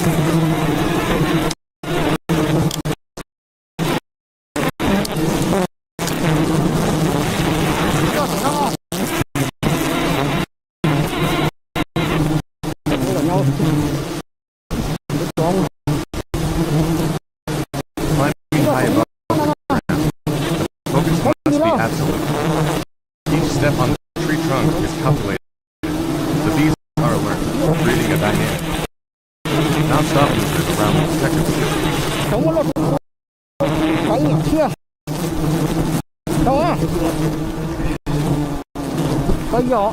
Step on the tree trunk is calculated. The bees are alert, creating a dynamic. Non-stop movement around the protective field. Không có lột cái nhỏ kia đâu á cái nhỏ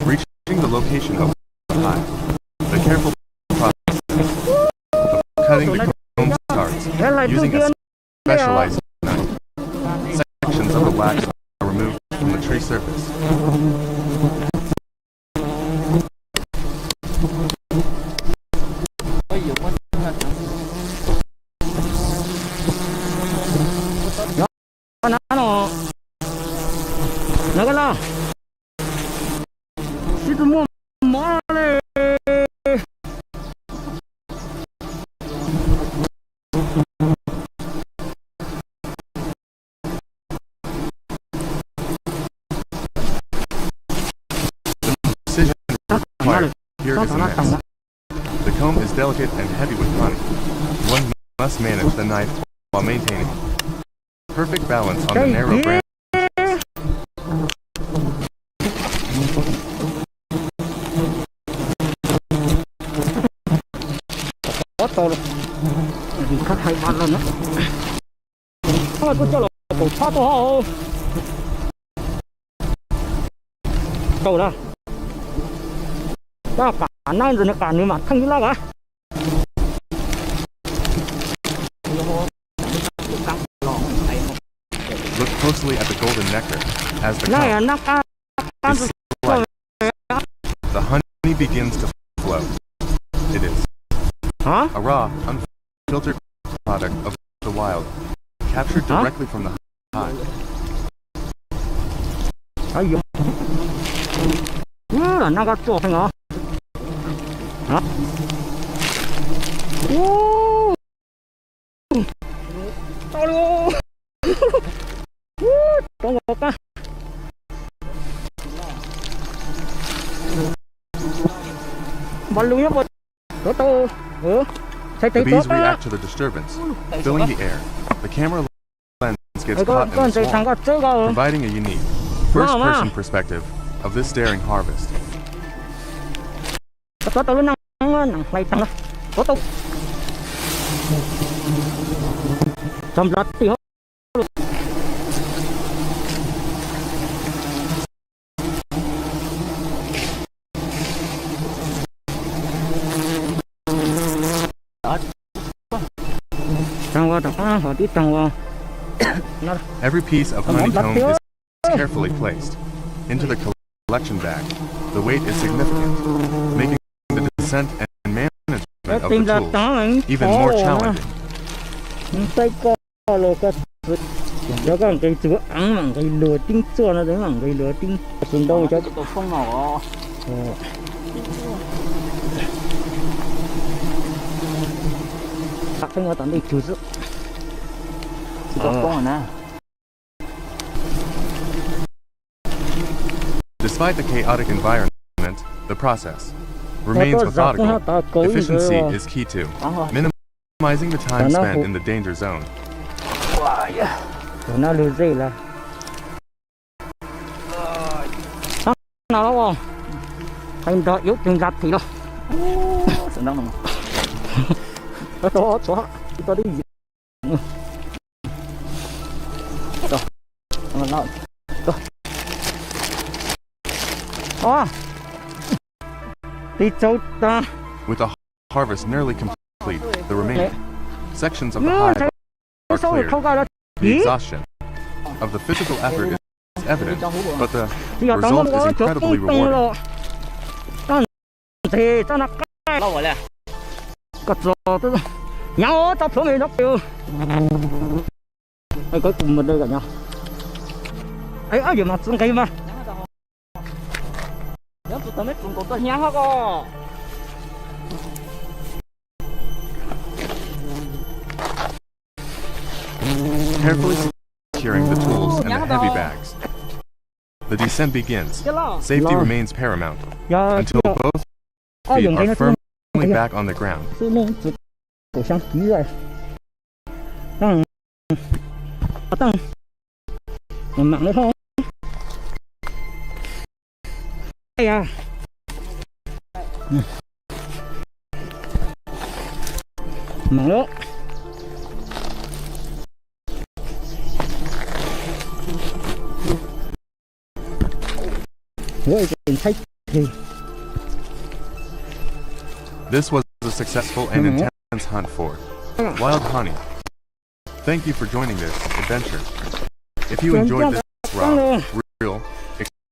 Reaching the location of the hive, the careful process of cutting the comb starts using a specialized knife. Sections of the wax are removed from the tree surface. Here is the next. The comb is delicate and heavy with honey. One must manage the knife while maintaining perfect balance on the narrow branch. có to rồi thì khát hay ăn luôn đó tôi cho là cổ phá to ho đâu đó ta cả năng rồi nó cả nhưng mà thanh như là cả Look closely at the golden nectar as the comb is sliced. The honey begins to flow. It is a raw, unfiltered product of the wild, captured directly from the hive. là nó có chỗ thành hả? To luôn. To ngọt á. Bắn luôn nhá bột. To. The bees react to the disturbance, filling the air. The camera lens gets caught in the swarm, providing a unique, first-person perspective of this daring harvest. Every piece of honeycomb is carefully placed into the collection bag. The weight is significant, making the descent and management of the tools even more challenging. Despite the chaotic environment, the process remains methodical. Efficiency is key to minimizing the time spent in the danger zone. With the harvest nearly complete, the remaining sections of the hive are cleared. The exhaustion of the physical effort is evident, but the result is incredibly rewarding. thì tao nắp lâu rồi nè. cất rồi tôi nhau tao xuống thì nó kêu ấy cuối cùng mình đây cả nhau ấy ở giờ mà xuống cây mà nếu tụi tao biết cũng có nhá hết co Carefully securing the tools and the heavy bags. The descent begins. Safety remains paramount until both feet are firmly back on the ground. cổ sang ký rồi tăng tăng mạng nữa không đây à mạng nữa rồi tìm thấy thì This was a successful and intense hunt for wild honey. Thank you for joining this adventure. If you enjoyed this raw, real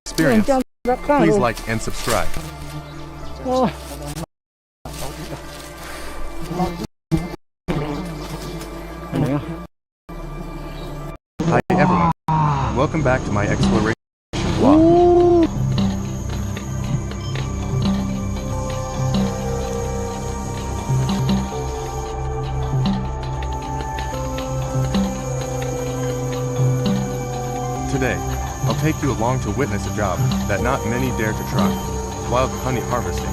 experience, please like and subscribe. Hi everyone, welcome back to my exploration vlog. Today, I'll take you along to witness a job that not many dare to try: wild honey harvesting.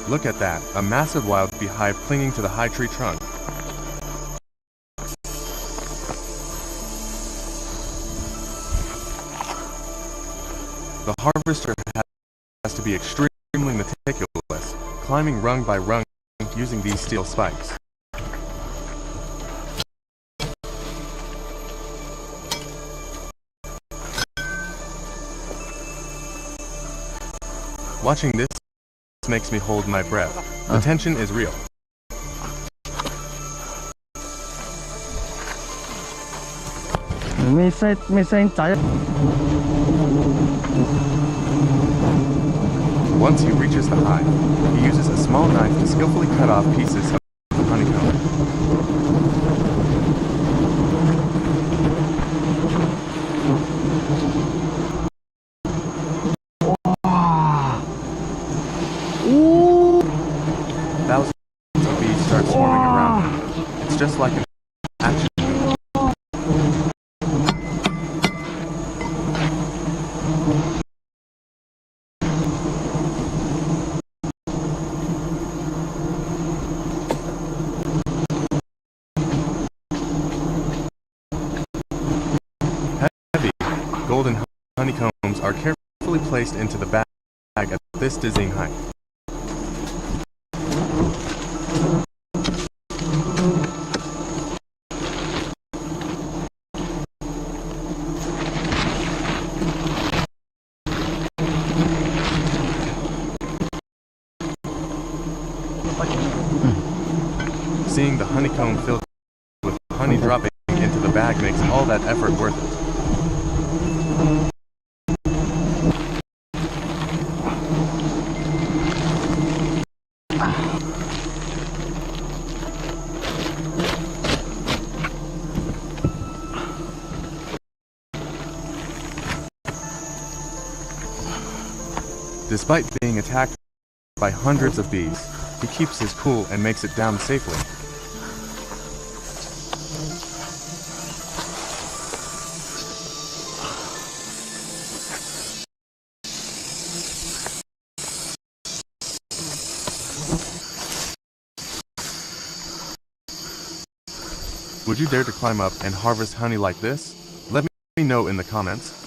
Look at that, a massive wild beehive clinging to the high tree trunk. The harvester has to be extremely meticulous, climbing rung by rung using these steel spikes. Watching this makes me hold my breath. The tension is real. Once he reaches the hive, he uses a small knife to skillfully cut off pieces of the honeycomb. Thousands of bees start swarming around him. It's just like an action movie. Heavy, golden honeycombs are carefully placed into the bag at this dizzying height. Seeing the honeycomb filled with honey dropping into the bag makes all that effort worth it. Despite being attacked by hundreds of bees, he keeps his cool and makes it down safely. Would you dare to climb up and harvest honey like this? Let me know in the comments.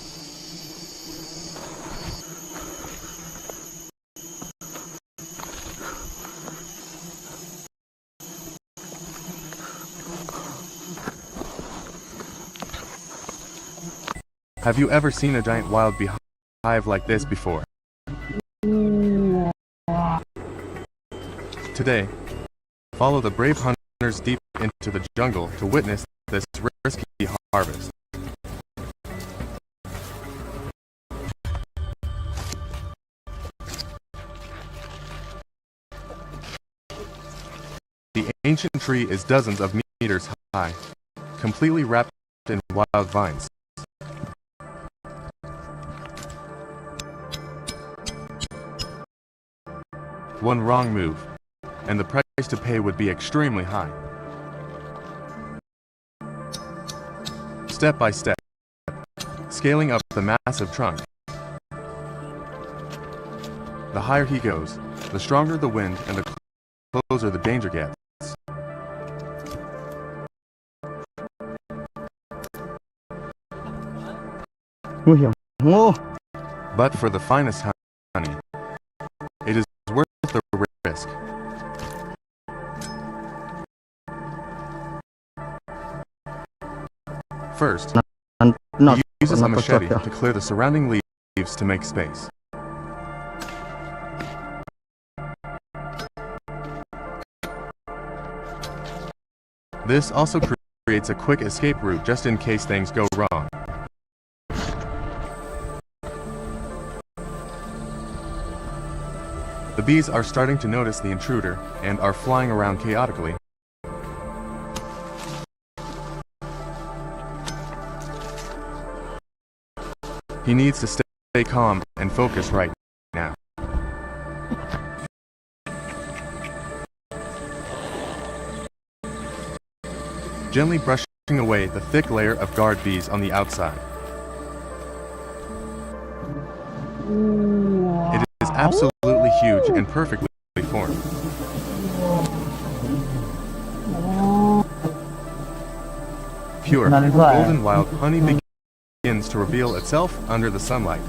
Have you ever seen a giant wild beehive like this before? Today, Follow the brave hunters deep into the jungle to witness this risky harvest. The ancient tree is dozens of meters high, completely wrapped in wild vines. One wrong move, and the price to pay would be extremely high. Step by step, scaling up the massive trunk. The higher he goes, the stronger the wind and the closer the danger gets. But for the finest honey, it is worth the risk. First, he uses a machete to clear the surrounding leaves to make space. This also creates a quick escape route just in case things go wrong. The bees are starting to notice the intruder and are flying around chaotically. He needs to stay calm and focus right now. Gently brushing away the thick layer of guard bees on the outside. It is absolutely huge and perfectly formed. Pure, golden wild honey begins to reveal itself under the sunlight.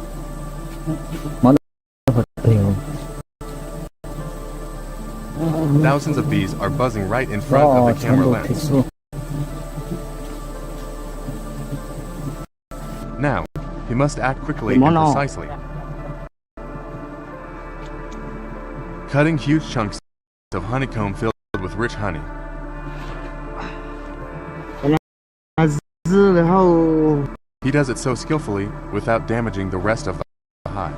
Thousands of bees are buzzing right in front of the camera lens. Now, he must act quickly and precisely. Cutting huge chunks of honeycomb filled with rich honey. He does it so skillfully without damaging the rest of the hive.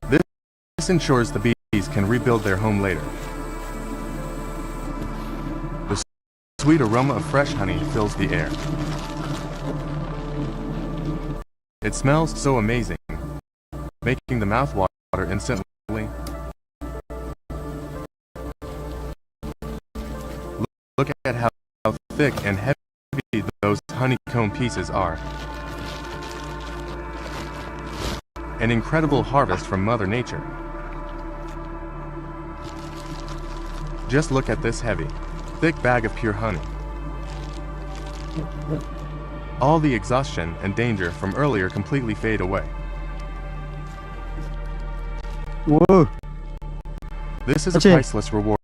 This ensures the bees can rebuild their home later. The sweet aroma of fresh honey fills the air. It smells so amazing, making the mouth water instantly. Look at how thick and heavy those honeycomb pieces are. An incredible harvest from Mother Nature. Just look at this heavy, thick bag of pure honey. All the exhaustion and danger from earlier completely fade away. Whoa. This is a priceless reward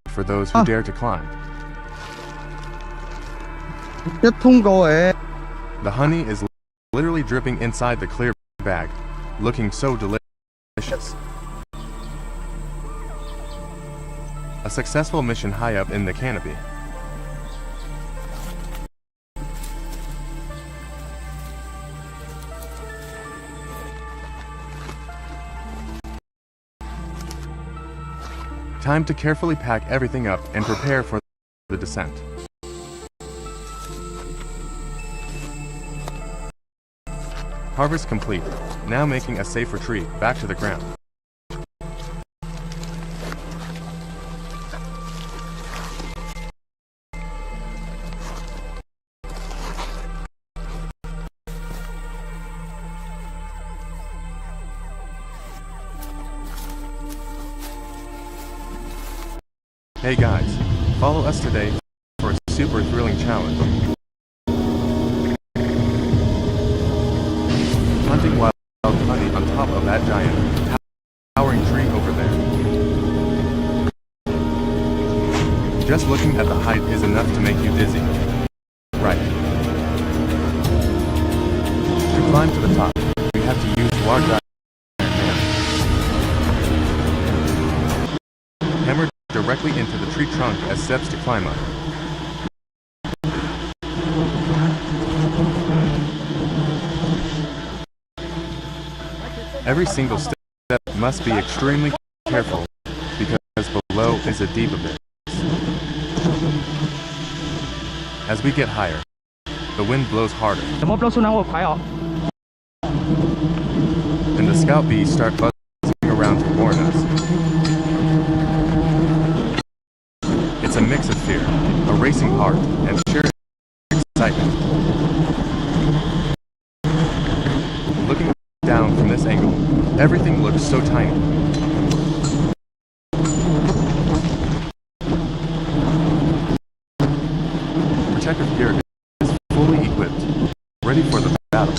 for those who dare to climb. The honey is literally dripping inside the clear bag, looking so delicious. A successful mission high up in the canopy. Time to carefully pack everything up and prepare for the descent. Harvest complete. Now making a safe retreat back to the ground. Hey guys, follow us today for a super thrilling challenge. Hunting wild honey on top of that giant, towering tree over there. Just looking at the height is enough to make you dizzy. Right. To climb to the top, we have to use large directly into the tree trunk as steps to climb up. Every single step must be extremely careful because below is a deep abyss. As we get higher, the wind blows harder. And the scout bees start buzzing around to warn us. It's a mix of fear, a racing heart, and sheer excitement. Looking down from this angle, everything looks so tiny. Protective gear is fully equipped, ready for the battle.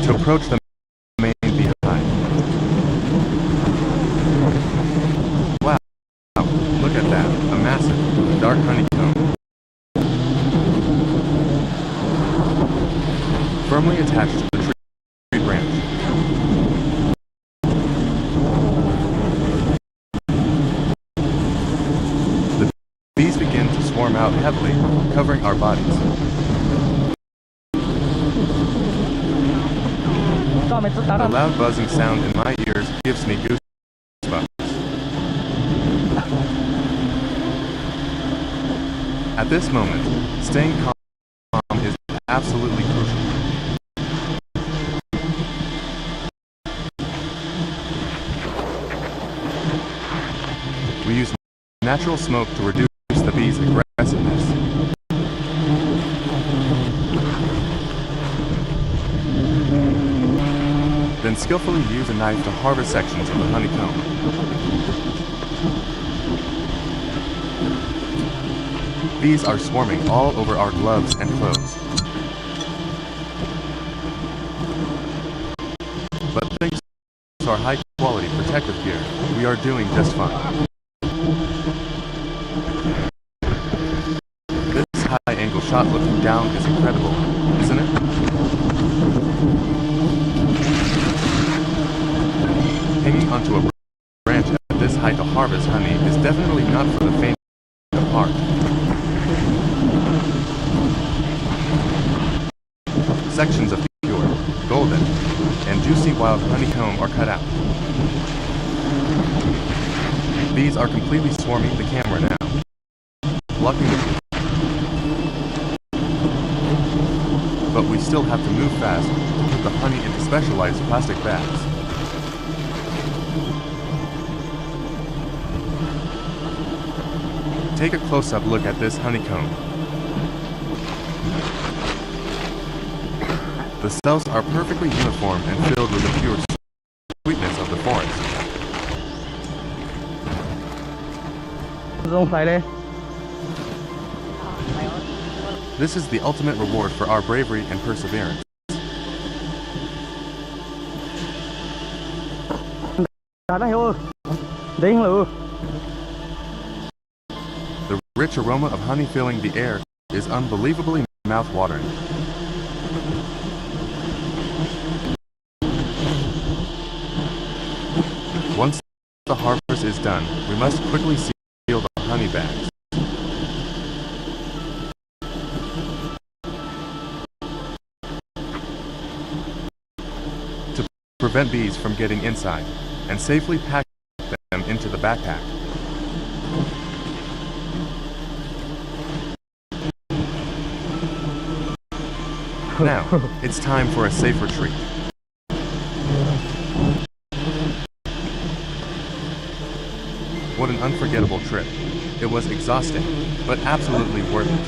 To approach the main behind. Wow, look at that, a massive, dark honeycomb. Firmly attached to the tree branch. The bees begin to swarm out heavily, covering our bodies. The loud buzzing sound in my ears gives me goosebumps. At this moment, staying calm is absolutely crucial. We use natural smoke to reduce the bees' aggressiveness. Then skillfully use a knife to harvest sections of the honeycomb. Bees are swarming all over our gloves and clothes. But thanks to our high-quality protective gear, we are doing just fine. This high-angle shot looking down is incredible, isn't it? Hanging onto a branch at this height to harvest honey is definitely not for the faint of heart. Sections of pure, golden, and juicy wild honeycomb are cut out. Bees are completely swarming the camera now, blocking the view. But we still have to move fast to put the honey into specialized plastic bags. Take a close-up look at this honeycomb. The cells are perfectly uniform and filled with the pure sweetness of the forest. This is the ultimate reward for our bravery and perseverance. The rich aroma of honey filling the air is unbelievably mouth-watering. Once the harvest is done, we must quickly seal the honey bags. To prevent bees from getting inside, and safely pack them into the backpack. Now, it's time for a safe retreat. What an unforgettable trip. It was exhausting, but absolutely worth it.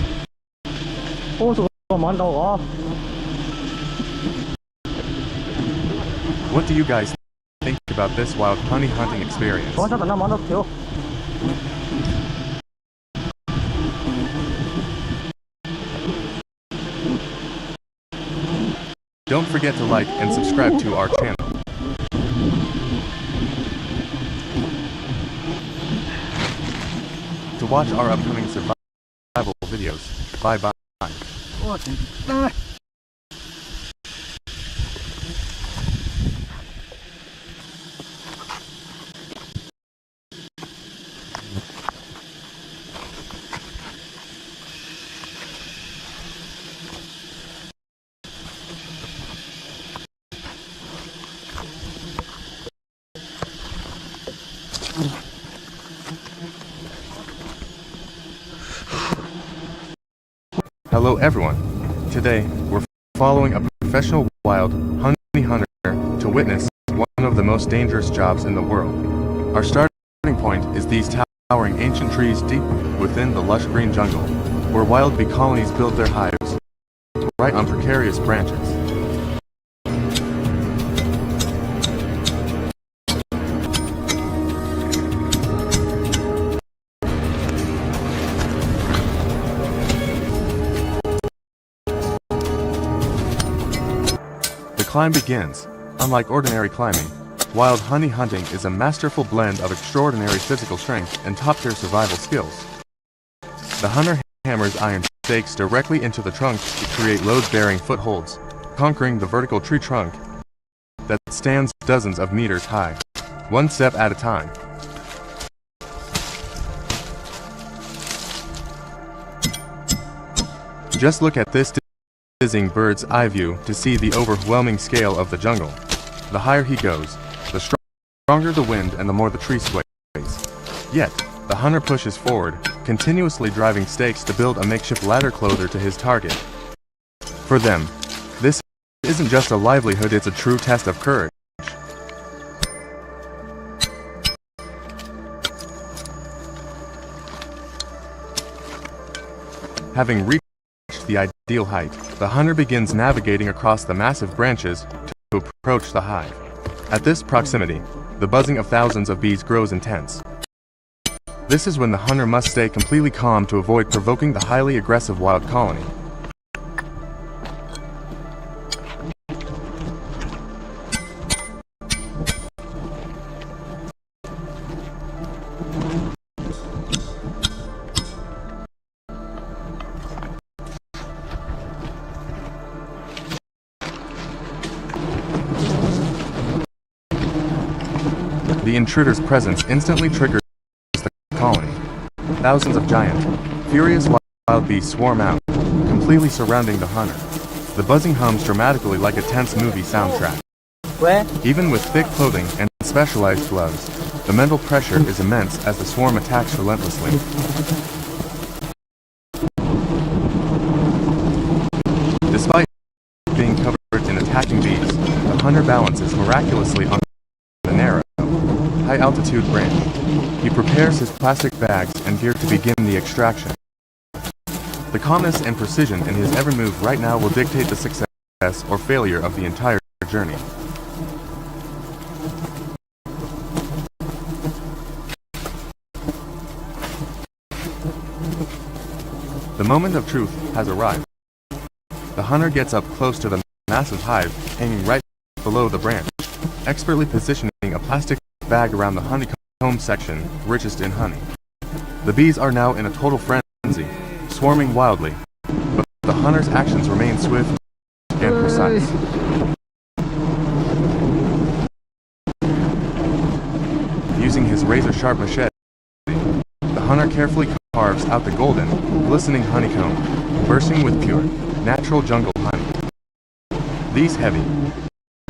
What do you guys think about this wild honey hunting experience? Don't forget to like and subscribe to our channel. To watch our upcoming survival videos. Bye-bye. Hello everyone. Today, we're following a professional wild honey hunter to witness one of the most dangerous jobs in the world. Our starting point is these towering ancient trees deep within the lush green jungle, where wild bee colonies build their hives, right on precarious branches. The climb begins. Unlike ordinary climbing, wild honey hunting is a masterful blend of extraordinary physical strength and top-tier survival skills. The hunter hammers iron stakes directly into the trunk to create load-bearing footholds, conquering the vertical tree trunk that stands dozens of meters high, one step at a time. Just look at this dizzying bird's eye view to see the overwhelming scale of the jungle. The higher he goes, the stronger the wind and the more the tree sways. Yet, the hunter pushes forward, continuously driving stakes to build a makeshift ladder closer to his target. For them, this isn't just a livelihood, it's a true test of courage. Having reached the ideal height, the hunter begins navigating across the massive branches to approach the hive. At this proximity, the buzzing of thousands of bees grows intense. This is when the hunter must stay completely calm to avoid provoking the highly aggressive wild colony. The intruder's presence instantly triggers the colony. Thousands of giant, furious wild bees swarm out, completely surrounding the hunter. The buzzing hums dramatically like a tense movie soundtrack. Even with thick clothing and specialized gloves, the mental pressure is immense as the swarm attacks relentlessly. Despite being covered in attacking bees, the hunter balances miraculously on the narrow, high-altitude branch. He prepares his plastic bags and gear to begin the extraction. The calmness and precision in his every move right now will dictate the success or failure of the entire journey. The moment of truth has arrived. The hunter gets up close to the massive hive hanging right below the branch, expertly positioning a plastic bag around the honeycomb section, richest in honey. The bees are now in a total frenzy, swarming wildly, but the hunter's actions remain swift and precise. Using his razor-sharp machete, the hunter carefully carves out the golden, glistening honeycomb, bursting with pure, natural jungle honey. These heavy,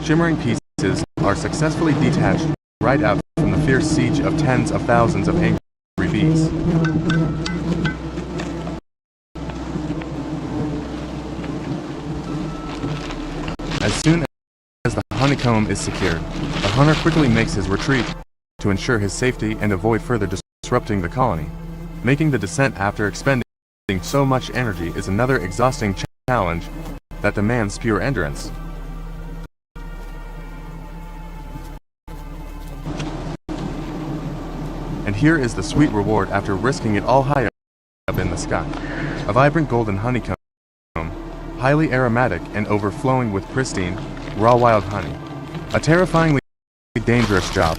shimmering pieces are successfully detached right out from the fierce siege of tens of thousands of angry bees. As soon as the honeycomb is secured, the hunter quickly makes his retreat to ensure his safety and avoid further disrupting the colony. Making the descent after expending so much energy is another exhausting challenge that demands pure endurance. And here is the sweet reward after risking it all high up in the sky. A vibrant golden honeycomb, highly aromatic and overflowing with pristine, raw wild honey. A terrifyingly dangerous job,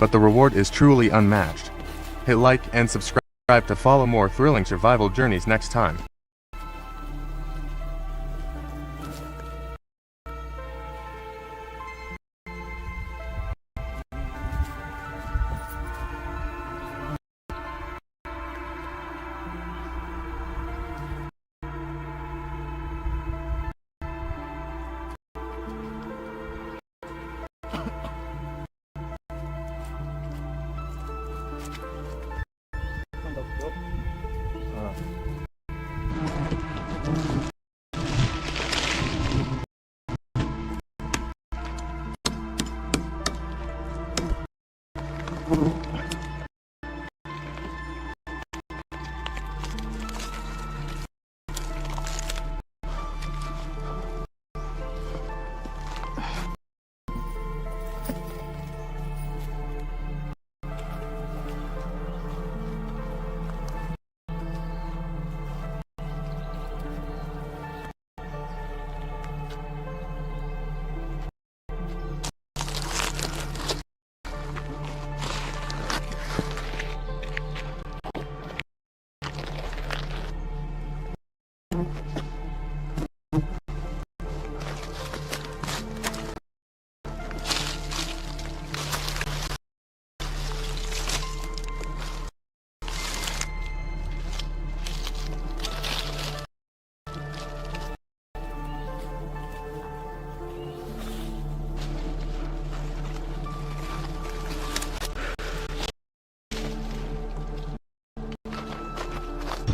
but the reward is truly unmatched. Hit like and subscribe to follow more thrilling survival journeys next time.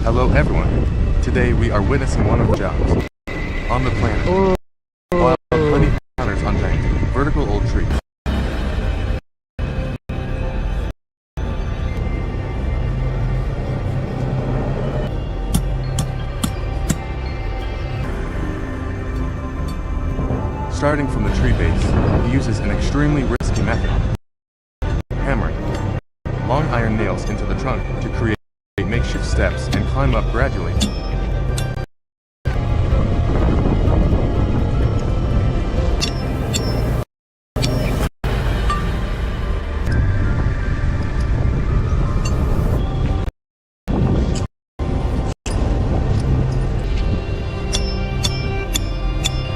Hello everyone. Today we are witnessing one of the jobs on the planet. Wild honey hunters on giant, vertical old trees. Starting from the tree base, he uses an extremely risky method. Hammering long iron nails into the trunk to create makeshift steps and climb up gradually.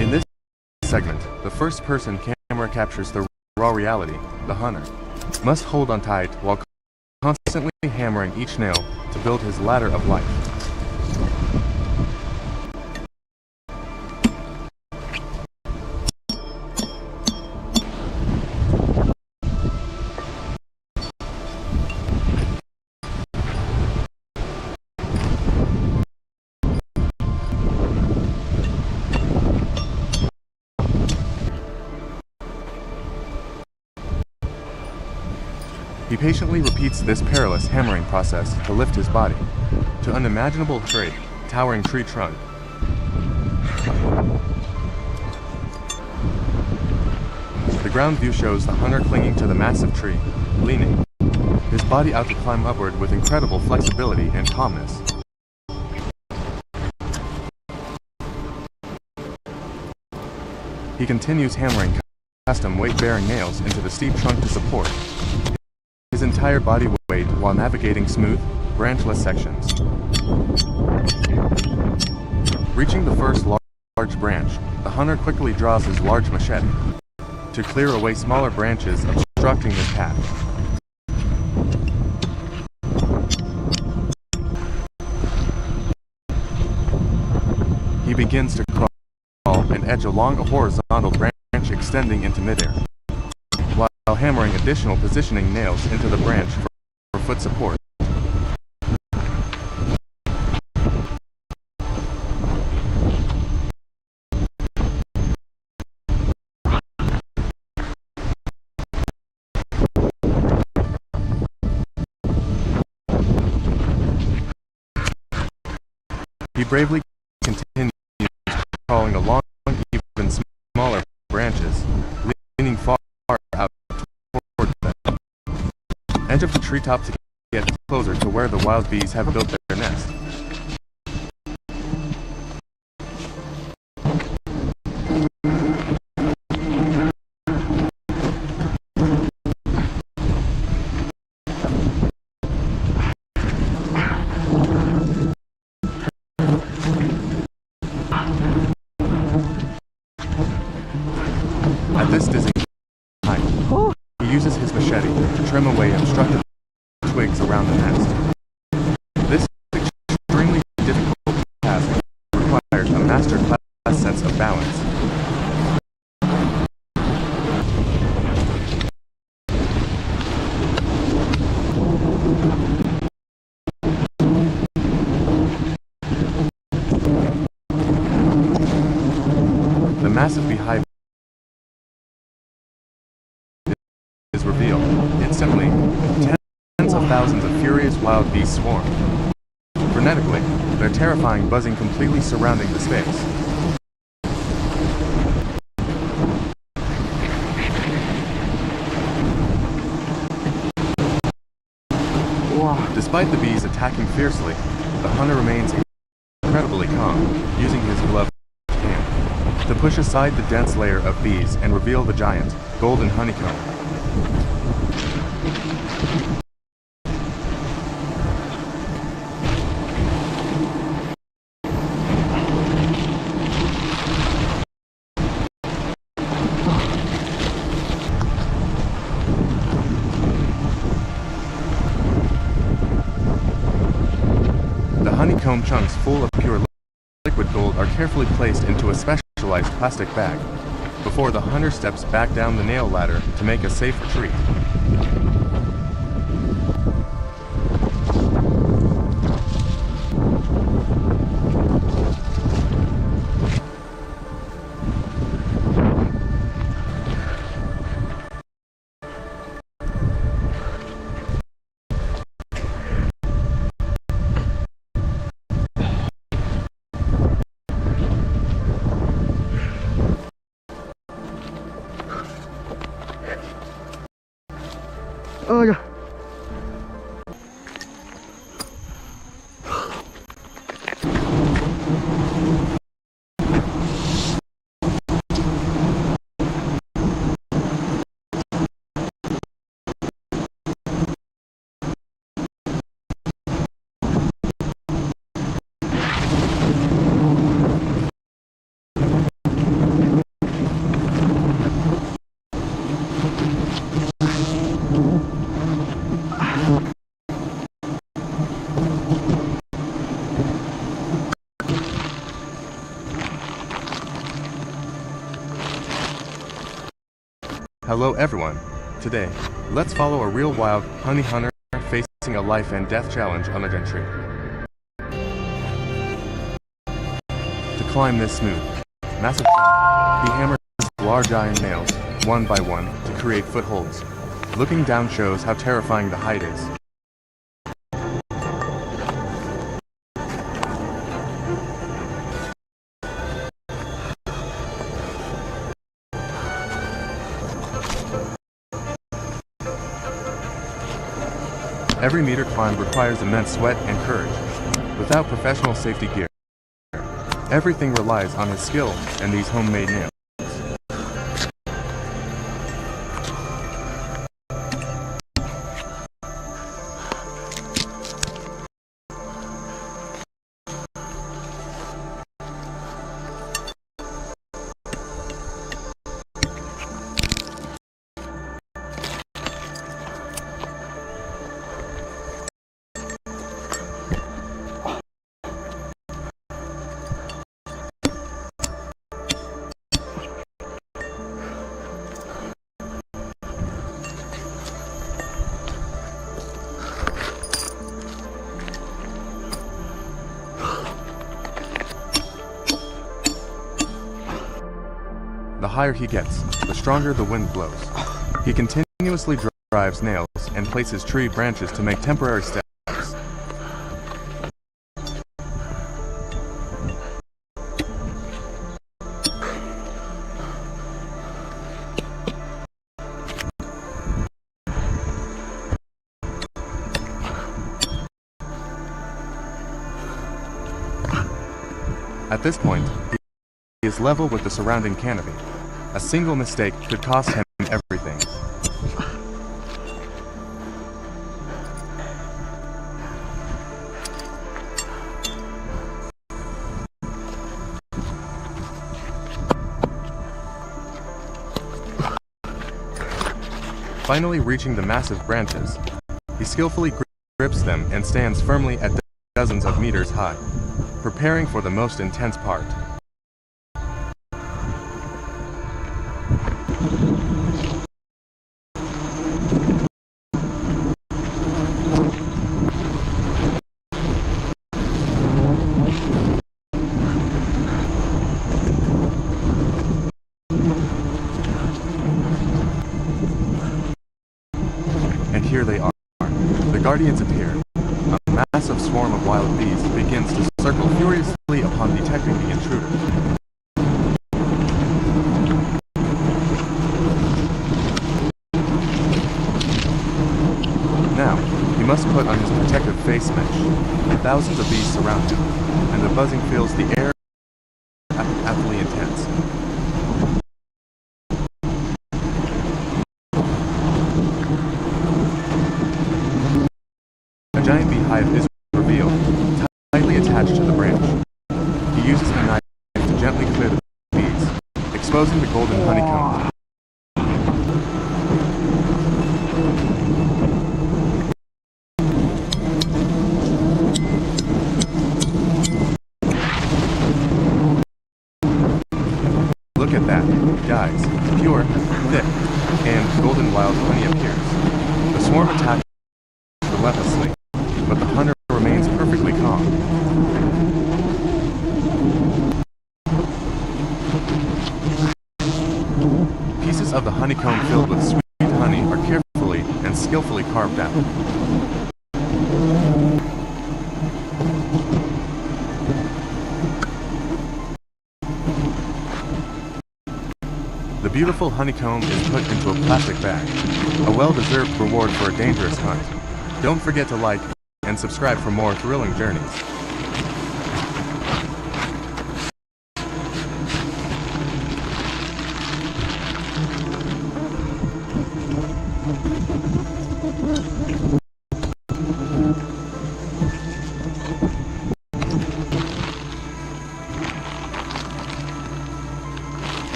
In this segment, the first person camera captures the raw reality. The hunter must hold on tight while constantly hammering each nail to build his ladder of life. He patiently repeats this perilous hammering process to lift his body to unimaginable height, towering tree trunk. The ground view shows the hunter clinging to the massive tree, leaning his body out to climb upward with incredible flexibility and calmness. He continues hammering custom weight-bearing nails into the steep trunk to support his entire body weight while navigating smooth, branchless sections. Reaching the first large branch, the hunter quickly draws his large machete to clear away smaller branches obstructing his path. He begins to crawl and edge along a horizontal branch extending into midair, while hammering additional positioning nails into the branch for foot support. He bravely continues crawling along even smaller branches, leaning far out toward them. Edge of the treetop to get closer to where the wild bees have built their nest. At this dizzying height, he uses his machete to trim away obstructed twigs around the nest. This extremely difficult task requires a master-class sense of balance. The massive beehive is revealed. Instantly, tens of thousands of furious wild bees swarm. Frenetically, their terrifying buzzing completely surrounding the space. Despite the bees attacking fiercely, the hunter remains incredibly calm, using his gloved hand to push aside the dense layer of bees and reveal the giant, golden honeycomb. The honeycomb chunks full of pure liquid gold are carefully placed into a specialized plastic bag before the hunter steps back down the nail ladder to make a safe retreat. Rồi. Hello everyone. Today, let's follow a real wild honey hunter facing a life and death challenge on a gentry. To climb this smooth, massive tree, he hammers large iron nails, one by one, to create footholds. Looking down shows how terrifying the height is. Every meter climb requires immense sweat and courage. Without professional safety gear, everything relies on his skill and these homemade nails. The higher he gets, the stronger the wind blows. He continuously drives nails and places tree branches to make temporary steps. At this point, he is level with the surrounding canopy. A single mistake could cost him everything. Finally reaching the massive branches, he skillfully grips them and stands firmly at dozens of meters high, preparing for the most intense part. And here they are. The guardians appear. A massive swarm of wild bees begins to circle furiously upon detecting the intruder. Now, he must put on his protective face mesh. Thousands of bees surround him, and the buzzing fills the air aptly intense. A giant beehive is revealed, tightly attached to the branch. He uses a knife to gently clear the bees, exposing the golden honeycomb. Look at that, guys. Pure, thick, and golden wild honey appears. The swarm attacks relentlessly, but the hunter remains perfectly calm. Pieces of the honeycomb filled with sweet honey are carefully and skillfully carved out. The beautiful honeycomb is put into a plastic bag, a well-deserved reward for a dangerous hunt. Don't forget to like and subscribe for more thrilling journeys.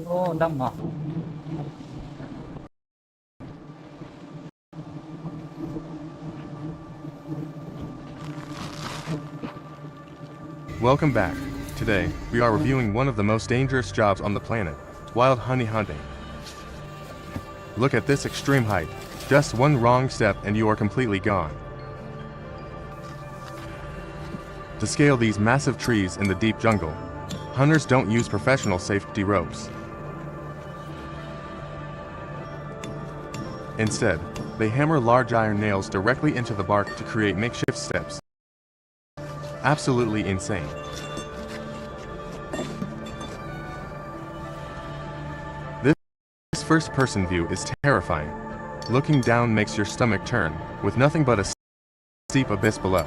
Ô, đâm hả? Welcome back. Today, we are reviewing one of the most dangerous jobs on the planet, wild honey hunting. Look at this extreme height. Just one wrong step and you are completely gone. To scale these massive trees in the deep jungle, hunters don't use professional safety ropes. Instead, they hammer large iron nails directly into the bark to create makeshift steps. Absolutely insane. This first-person view is terrifying. Looking down makes your stomach turn, with nothing but a steep abyss below.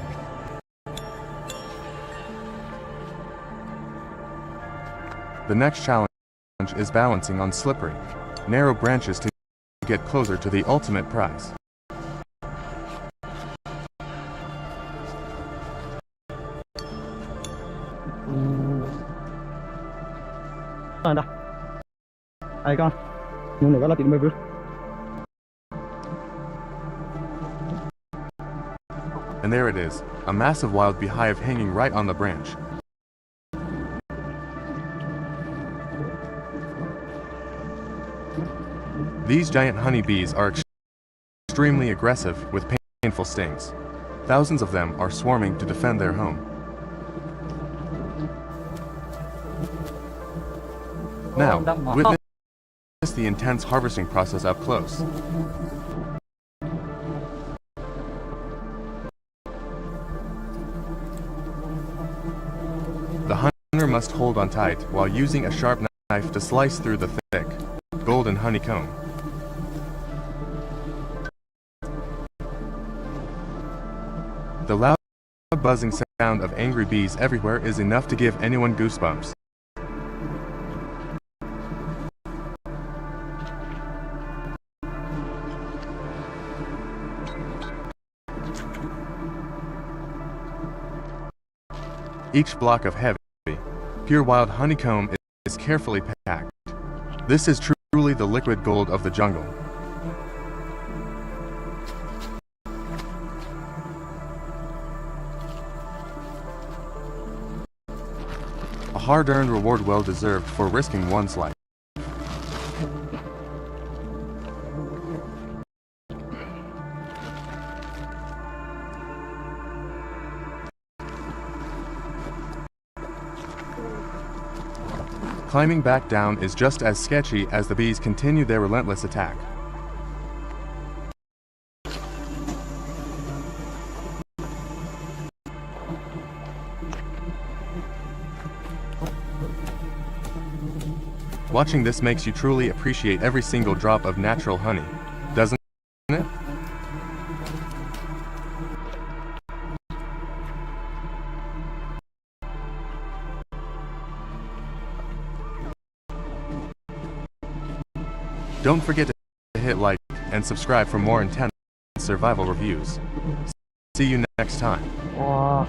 The next challenge is balancing on slippery, narrow branches to get closer to the ultimate prize. Đây. Đây con. Muốn nữa là tìm mày vừa. And there it is, a massive wild beehive hanging right on the branch. These giant honeybees are extremely aggressive with painful stings. Thousands of them are swarming to defend their home. Now, witness the intense harvesting process up close. The hunter must hold on tight while using a sharp knife to slice through the thick, golden honeycomb. The loud buzzing sound of angry bees everywhere is enough to give anyone goosebumps. Each block of heavy, pure wild honeycomb is carefully packed. This is truly the liquid gold of the jungle. A hard-earned reward well deserved for risking one's life. Climbing back down is just as sketchy as the bees continue their relentless attack. Watching this makes you truly appreciate every single drop of natural honey, doesn't it? Don't forget to hit like and subscribe for more intense survival reviews. See you next time. Wow.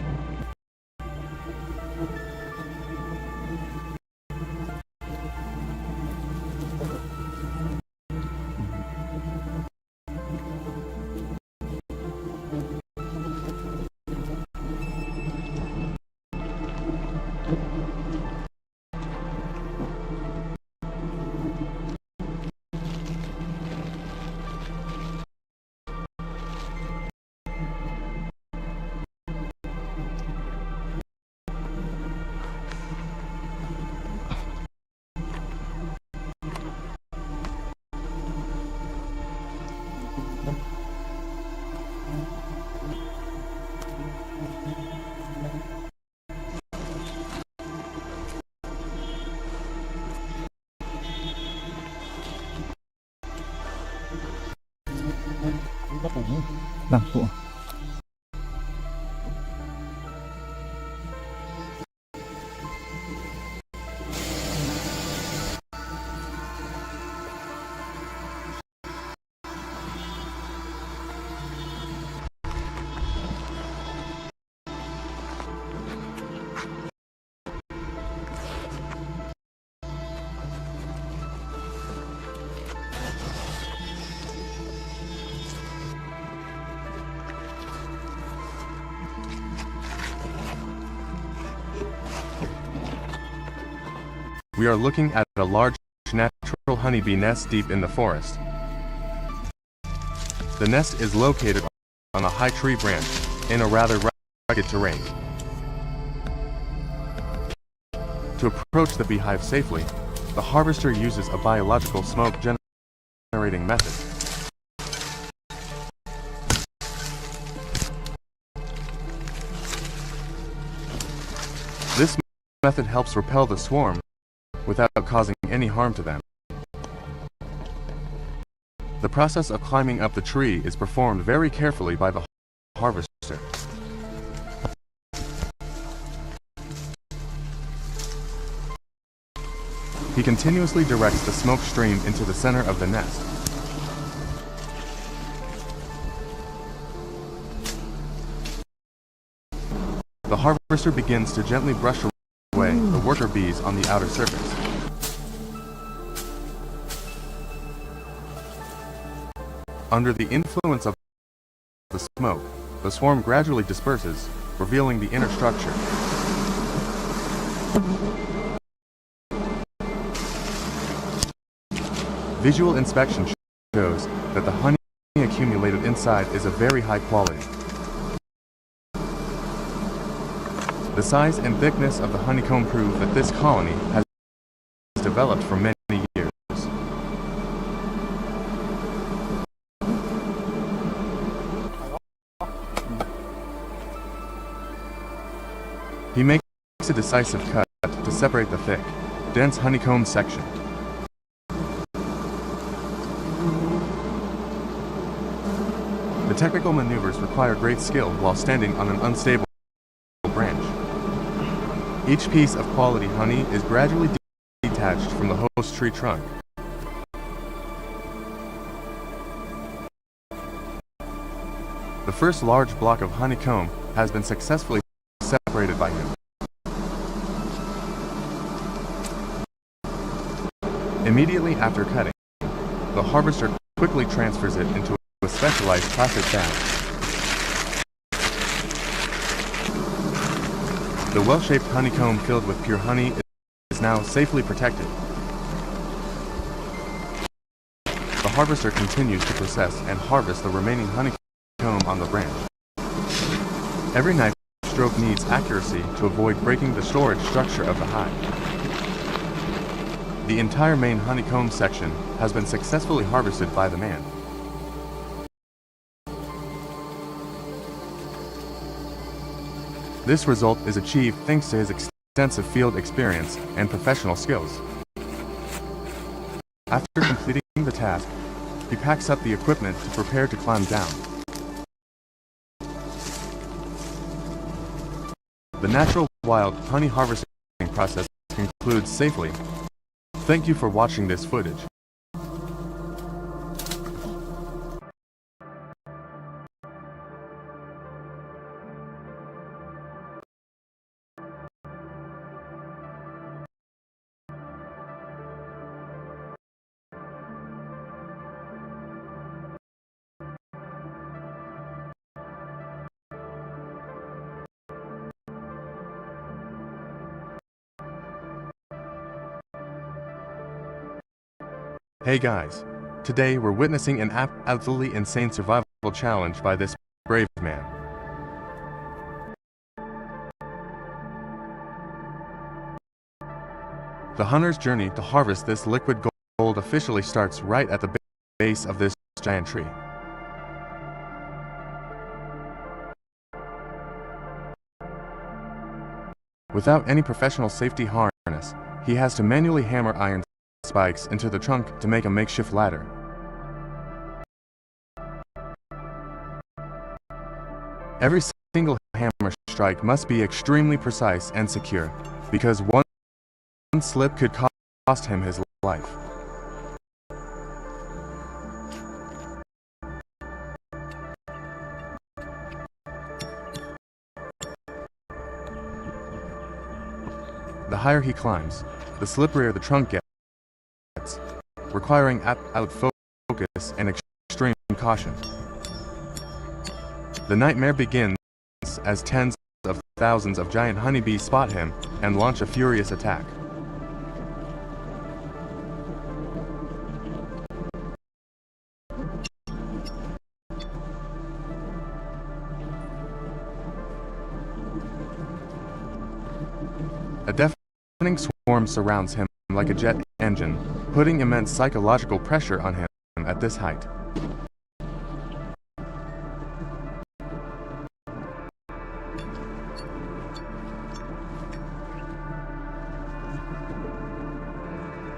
Vâng, phụ. We are looking at a large natural honeybee nest deep in the forest. The nest is located on a high tree branch in a rather rugged terrain. To approach the beehive safely, the harvester uses a biological smoke generating method. This method helps repel the swarm without causing any harm to them. The process of climbing up the tree is performed very carefully by the harvester. He continuously directs the smoke stream into the center of the nest. The harvester begins to gently brush away the worker bees on the outer surface. Under the influence of the smoke, the swarm gradually disperses, revealing the inner structure. Visual inspection shows that the honey accumulated inside is of very high quality. The size and thickness of the honeycomb prove that this colony has developed for many years. He makes a decisive cut to separate the thick, dense honeycomb section. The technical maneuvers require great skill while standing on an unstable branch. Each piece of quality honey is gradually detached from the host tree trunk. The first large block of honeycomb has been successfully separated by him. Immediately after cutting, the harvester quickly transfers it into a specialized plastic bag. The well-shaped honeycomb filled with pure honey is now safely protected. The harvester continues to process and harvest the remaining honeycomb on the branch. Every knife stroke needs accuracy to avoid breaking the storage structure of the hive. The entire main honeycomb section has been successfully harvested by the man. This result is achieved thanks to his extensive field experience and professional skills. After completing the task, he packs up the equipment to prepare to climb down. The natural wild honey harvesting process concludes safely. Thank you for watching this footage. Hey guys, today we're witnessing an absolutely insane survival challenge by this brave man. The hunter's journey to harvest this liquid gold officially starts right at the base of this giant tree. Without any professional safety harness, he has to manually hammer iron spikes into the trunk to make a makeshift ladder. Every single hammer strike must be extremely precise and secure, because one slip could cost him his life. The higher he climbs, the slipperier the trunk gets, requiring out focus and extreme caution. The nightmare begins as tens of thousands of giant honeybees spot him and launch a furious attack. A deafening swarm surrounds him like a jet engine, putting immense psychological pressure on him at this height.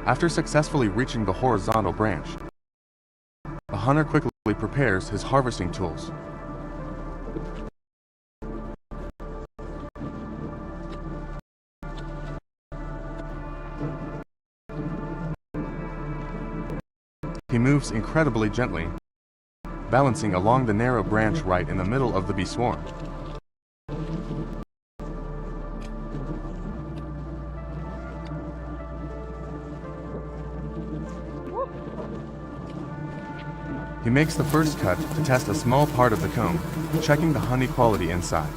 After successfully reaching the horizontal branch, the hunter quickly prepares his harvesting tools. He moves incredibly gently, balancing along the narrow branch right in the middle of the bee swarm. He makes the first cut to test a small part of the comb, checking the honey quality inside.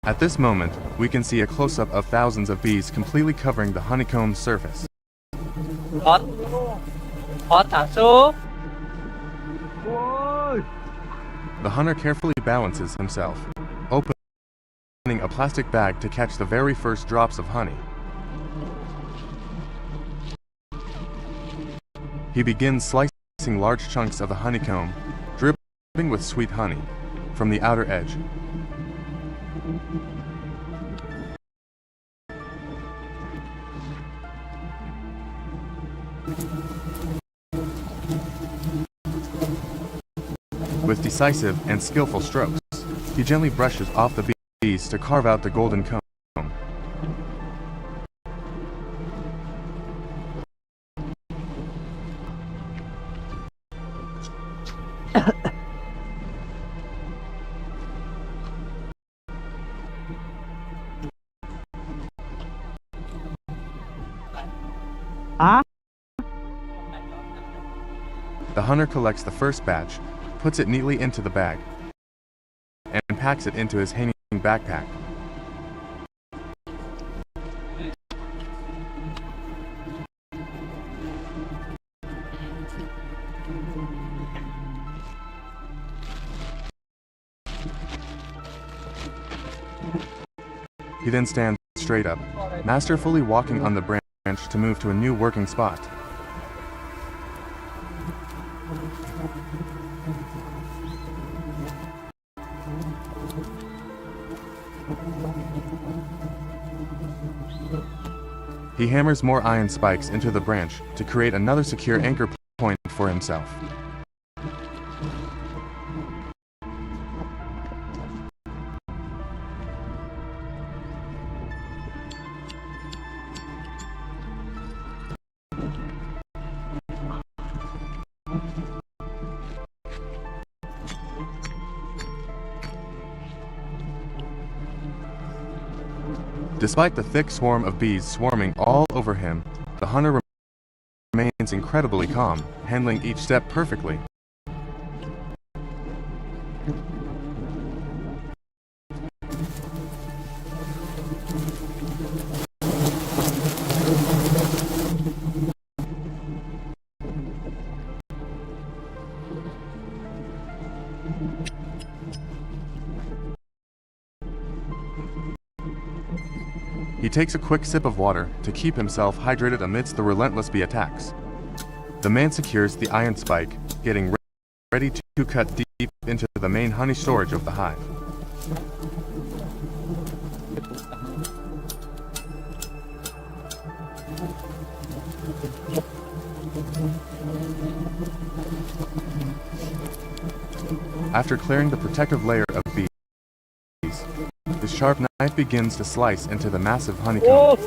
At this moment, we can see a close-up of thousands of bees completely covering the honeycomb surface. The hunter carefully balances himself, opening a plastic bag to catch the very first drops of honey. He begins slicing large chunks of the honeycomb, dripping with sweet honey, from the outer edge. With decisive and skillful strokes, he gently brushes off the bees to carve out the golden comb. The hunter collects the first batch, puts it neatly into the bag, and packs it into his hanging backpack. He then stands straight up, masterfully walking on the branch to move to a new working spot. He hammers more iron spikes into the branch to create another secure anchor point for himself. Despite the thick swarm of bees swarming all over him, the hunter remains incredibly calm, handling each step perfectly. He takes a quick sip of water to keep himself hydrated amidst the relentless bee attacks. The man secures the iron spike, getting ready to cut deep into the main honey storage of the hive. After clearing the protective layer of bees, the sharp knife begins to slice into the massive honeycomb.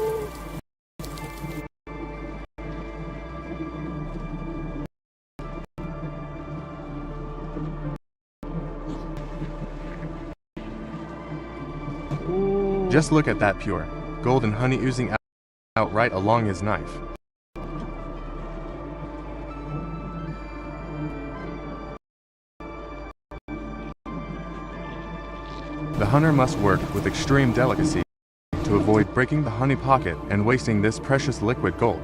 Just look at that pure, golden honey oozing out right along his knife. The hunter must work with extreme delicacy to avoid breaking the honey pocket and wasting this precious liquid gold.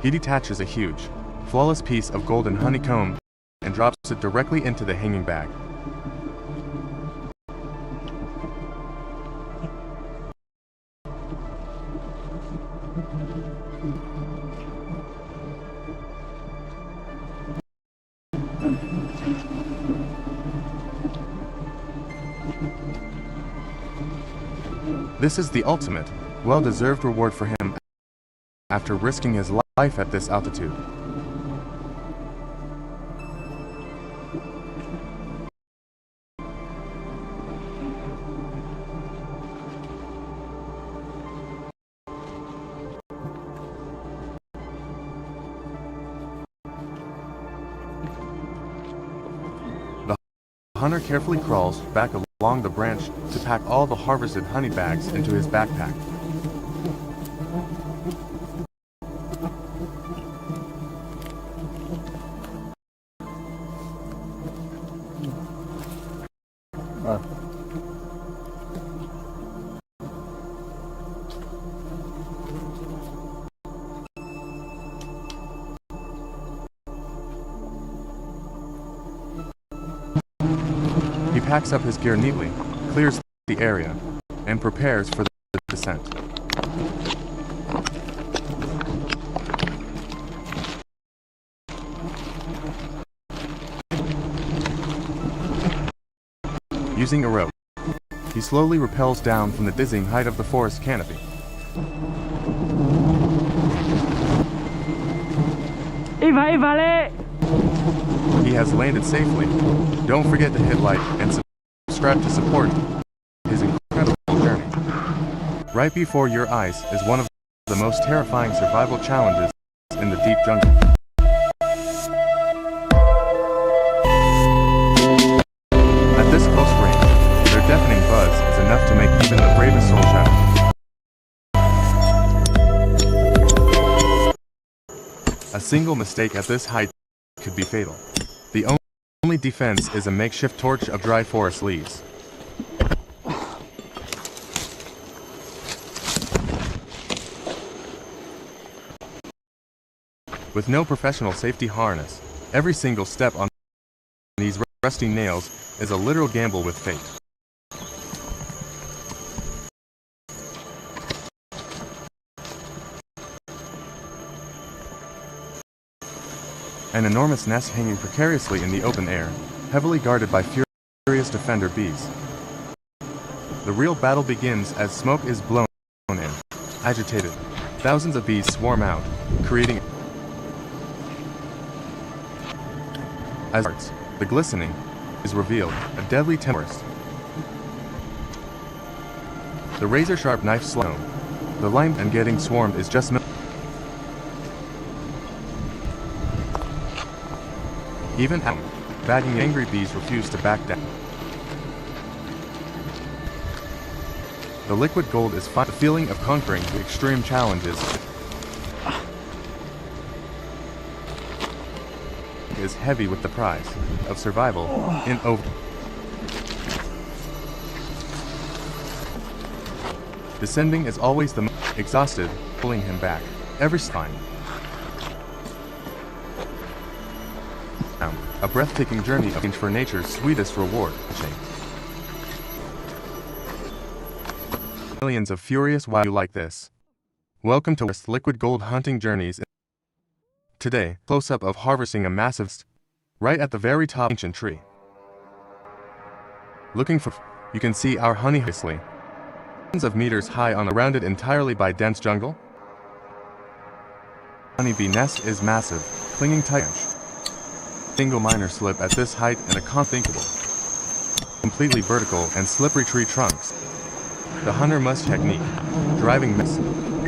He detaches a huge, flawless piece of golden honeycomb and drops it directly into the hanging bag. This is the ultimate, well-deserved reward for him after risking his life at this altitude. The hunter carefully crawls back along the branch to pack all the harvested honey bags into his backpack. packs up his gear neatly, clears the area, and prepares for the descent. Using a rope, he slowly rappels down from the dizzying height of the forest canopy. He has landed safely. Don't forget to hit like and subscribe to support his incredible journey. Right before your eyes is one of the most terrifying survival challenges in the deep jungle. At this close range, their deafening buzz is enough to make even the bravest soul shatter. A single mistake at this height could be fatal. The only defense is a makeshift torch of dry forest leaves. With no professional safety harness, every single step on these rusty nails is a literal gamble with fate. An enormous nest hanging precariously in the open air, heavily guarded by furious defender bees. The real battle begins as smoke is blown in. Agitated, thousands of bees swarm out, creating as the glistening is revealed, a deadly tempest. The razor-sharp knife slow. The line and getting swarmed is just even out, bagging angry bees refuse to back down. The liquid gold is fun. The feeling of conquering the extreme challenges is heavy with the prize of survival in over. Descending is always the most exhausted, pulling him back every time. A breathtaking journey for nature's sweetest reward. Millions of furious wild like this. Welcome to Liquid Gold Hunting Journeys. Today, close-up of harvesting a massive right at the very top ancient tree. Looking for, you can see our honey nicely. Tens of meters high on surrounded entirely by dense jungle. Honeybee nest is massive, clinging tight. Single minor slip at this height and a unthinkable, completely vertical and slippery tree trunks. The hunter must technique, driving miss,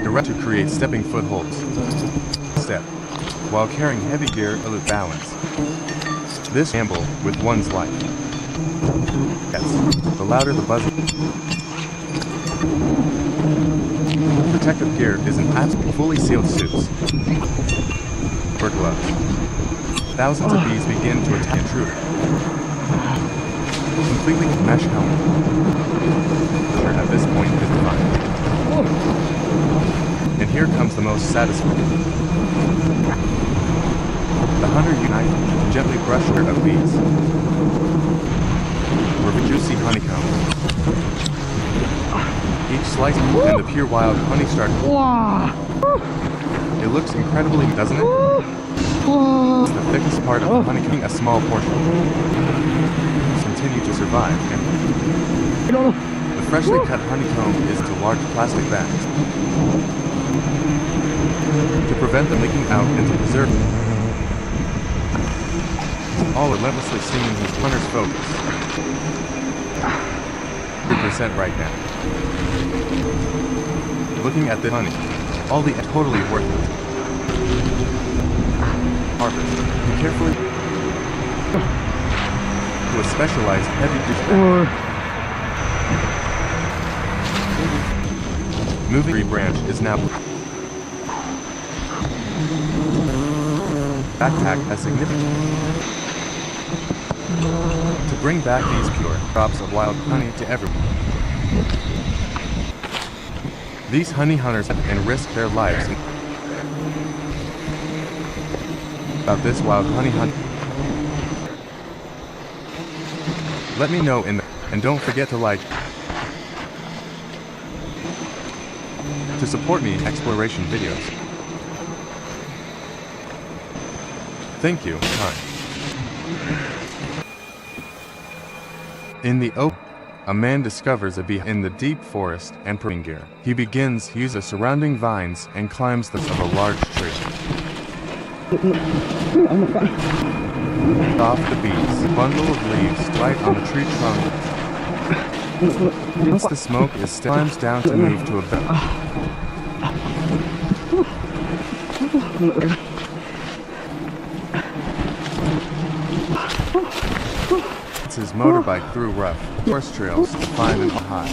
direct to create stepping footholds. Step, while carrying heavy gear to balance. This gamble with one's life. Yes, the louder the buzz. Protective gear is in absolutely fully sealed suits. For gloves. Thousands of bees begin to attack the intruder. Completely mesh helmet. At this point is defined. And here comes the most satisfying. The hunter unites, gently brush her of bees. With juicy honeycomb. Each slice and the pure wild honey starts. It looks incredibly, doesn't it? It's the thickest part of the honeycomb, a small portion. Continue to survive. The freshly cut honeycomb is into large plastic bags to prevent them leaking out and to preserve them. All relentlessly stinging his hunter's focus. 3% right now. Looking at the honey, all the totally worth it. Harvest, be carefully to a specialized heavy dish bag. Moving tree branch is now backpack has significant to bring back these pure drops of wild honey to everyone. These honey hunters and risk their lives about this wild honey hunt. Let me know and don't forget to like to support me in exploration videos. Thank you. In the open, a man discovers a bee in the deep forest and pruning gear. He begins to use the surrounding vines and climbs the of a large tree. Off the bees, a bundle of leaves right on the tree trunk. Once the smoke is still, climbs down to move to a bed. His motorbike through rough forest trails to find an high.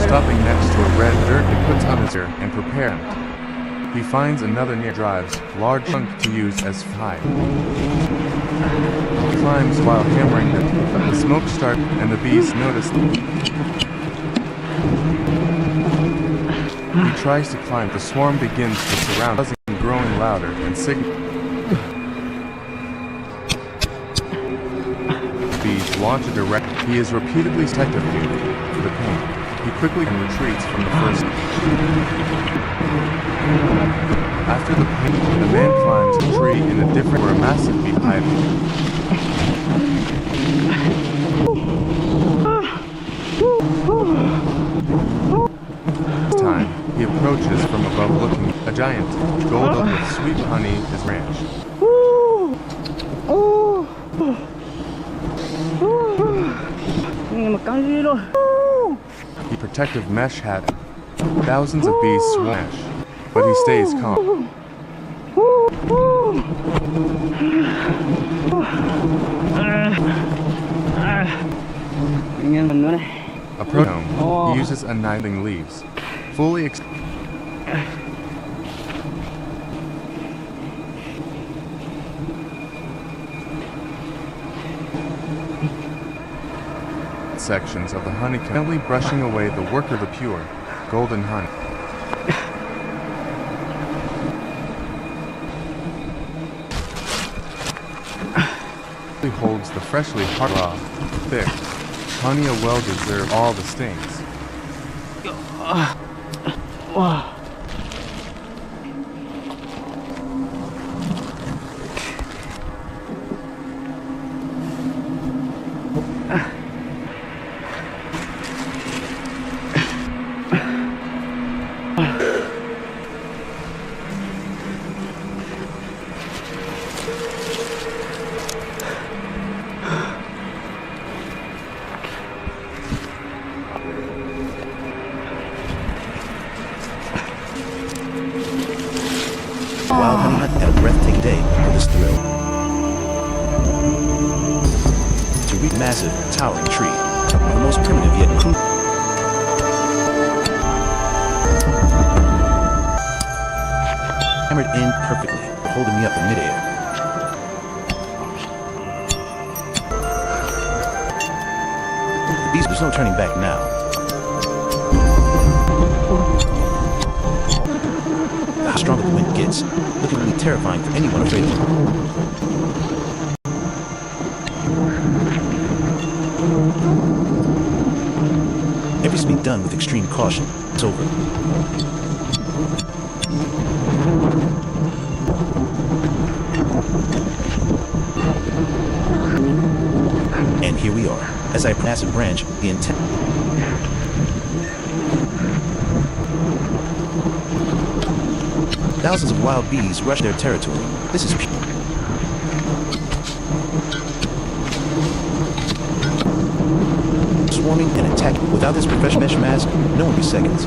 Stopping next to a red dirt, he puts on his ear and prepares. He finds another near drives large chunk to use as high. He climbs while hammering the smoke start and the bees notice. He tries to climb. The swarm begins to surround, buzzing and growing louder and signal. Bees launch a direct. He is repeatedly detective for the pain. He quickly retreats from the first. After the pain, the man climbs a tree in a different where a massive bee hive. Time, he approaches from above looking. A giant, gold with sweet honey is ranch. He protective mesh hat. Thousands of bees smash, but he stays calm. A proton, he uses annihilating leaves. Fully sections of the honey gently brushing away the work of the pure, golden honey. He holds the freshly hard raw, thick, honey a well-deserved all the stings. Wild honey hunt and a breathtaking day for this thrill. To reach a massive, towering tree, one of the most primitive yet crucial. Hammered in perfectly, holding me up in midair. The beast was no turning back now. The stronger the wind gets, looking really terrifying for anyone afraid of it. Everything done with extreme caution. It's over. And here we are. As I pass a branch, the intent. Thousands of wild bees rush their territory. This is pure. Swarming and attacking. Without this professional mesh mask, no one be seconds.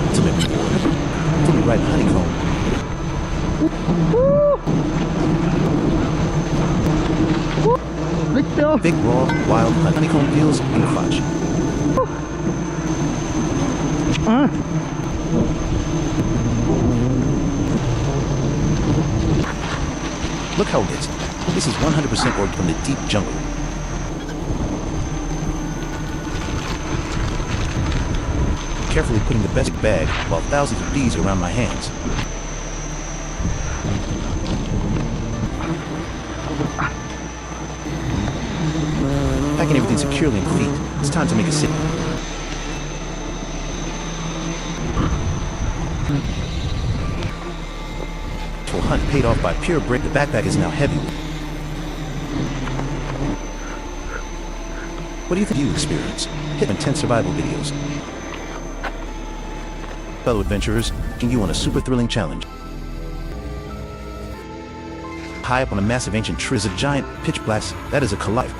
Ultimate reward. Fully ripe honeycomb. Big, raw, wild honeycomb feels in the crotch. Look how it is. This is 100% organic from the deep jungle. carefully putting the best bag while thousands of bees are around my hands. Packing everything securely in feet, it's time to make a sit. Hunt paid off by pure break. The backpack is now heavy. What do you think you experience? Hit intense survival videos. Fellow adventurers, taking you on a super thrilling challenge. High up on a massive ancient tree is a giant pitch black. That is a collider.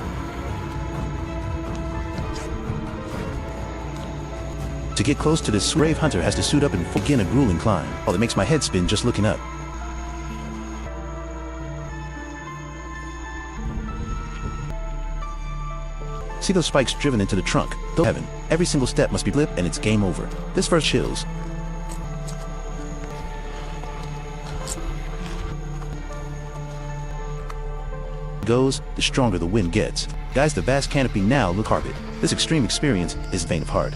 To get close to this brave hunter has to suit up and begin a grueling climb. Oh, it makes my head spin just looking up. See those spikes driven into the trunk? Though heaven, every single step must be blip and it's game over. This first chills. Goes, the stronger the wind gets. Guys, the vast canopy now look carpet. This extreme experience is faint of heart.